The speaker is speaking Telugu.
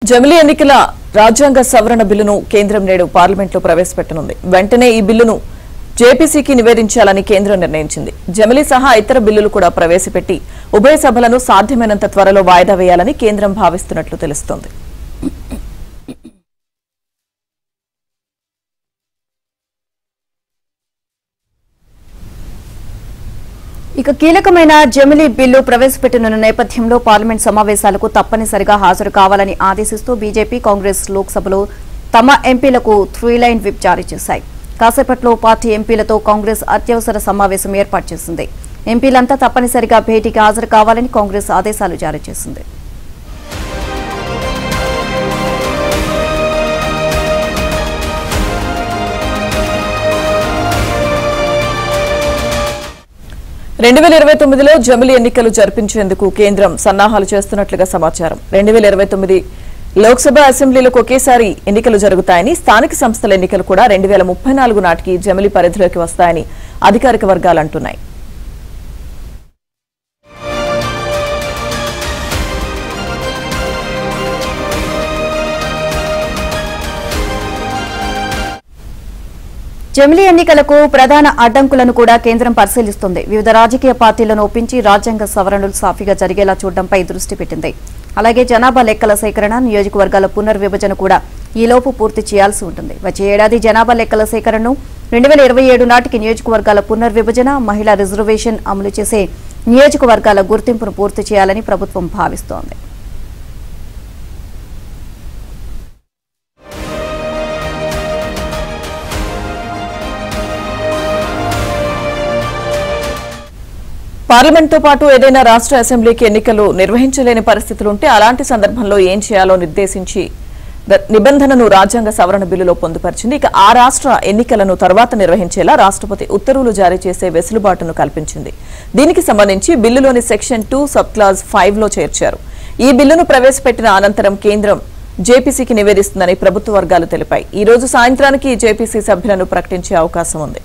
జమిలీ ఎన్నికల రాజ్యాంగ సవరణ బిల్లును కేంద్రం నేడు పార్లమెంట్లో ప్రవేశపెట్టనుంది. వెంటనే ఈ బిల్లును జేపీసీకి నివేదించాలని కేంద్రం నిర్ణయించింది. జమిలీ సహా ఇతర బిల్లులు కూడా ప్రవేశపెట్టి ఉభయ సభలను సాధ్యమైనంత త్వరలో వాయిదా వేయాలని కేంద్రం భావిస్తున్నట్లు తెలుస్తోంది. ఇక కీలకమైన జమిలీ బిల్లు ప్రవేశపెట్టనున్న నేపథ్యంలో పార్లమెంట్ సమావేశాలకు తప్పనిసరిగా హాజరు కావాలని ఆదేశిస్తూ బీజేపీ, కాంగ్రెస్ లోక్సభలో తమ ఎంపీలకు 3-లైన్ విప్ జారీ చేశాయి. కాసేపట్లో పార్టీ ఎంపీలతో కాంగ్రెస్ అత్యవసర సమావేశం ఏర్పాటు చేసింది. ఎంపీలంతా తప్పనిసరిగా భేటీకి హాజరు కావాలని కాంగ్రెస్ ఆదేశాలు జారీ చేసింది. లో జమిలీ ఎన్నికలు జరిపించేందుకు కేంద్రం సన్నాహాలు చేస్తున్నట్లుగా సమాచారం. 2029 లోక్సభ అసెంబ్లీలకు ఒకేసారి ఎన్నికలు జరుగుతాయని, స్థానిక సంస్థల ఎన్నికలు కూడా 2034 నాటికి జమిలీ పరిధిలోకి వస్తాయని అధికారిక వర్గాలు అంటున్నాయి. జమిలీ ఎన్నికలకు ప్రధాన అడ్డంకులను కూడా కేంద్రం పరిశీలిస్తుంది. వివిధ రాజకీయ పార్టీలను ఒప్పించి రాజ్యాంగ సవరణలు సాఫీగా జరిగేలా చూడడంపై దృష్టి పెట్టింది. అలాగే జనాభా లెక్కల సేకరణ, నియోజకవర్గాల పునర్విభజన కూడా ఈలోపు పూర్తి చేయాల్సి ఉంటుంది. వచ్చే ఏడాది జనాభా లెక్కల సేకరణను, 2027 నాటికి నియోజకవర్గాల పునర్విభజన, మహిళా రిజర్వేషన్ అమలు చేసే నియోజకవర్గాల గుర్తింపును పూర్తి చేయాలని ప్రభుత్వం భావిస్తోంది. పార్లమెంట్తో పాటు ఏదైనా రాష్ట్ర అసెంబ్లీకి ఎన్నికలు నిర్వహించలేని పరిస్థితులుంటే అలాంటి సందర్భంలో ఏం చేయాలో నిర్దేశించి నిబంధనను రాజ్యాంగ సవరణ బిల్లులో పొందుపరిచింది. ఇక ఆ రాష్ట్ర ఎన్నికలను తర్వాత నిర్వహించేలా రాష్ట్రపతి ఉత్తర్వులు జారీ చేసే వెసులుబాటును కల్పించింది. దీనికి సంబంధించి బిల్లులోని సెక్షన్ 2 సబ్ క్లాజ్ 5లో చేర్చారు. ఈ బిల్లును ప్రవేశపెట్టిన అనంతరం కేంద్రం జేపీసీకి నివేదిస్తుందని ప్రభుత్వ వర్గాలు తెలిపాయి. ఈ రోజు సాయంత్రానికి జేపీసీ సభ్యులను ప్రకటించే అవకాశం ఉంది.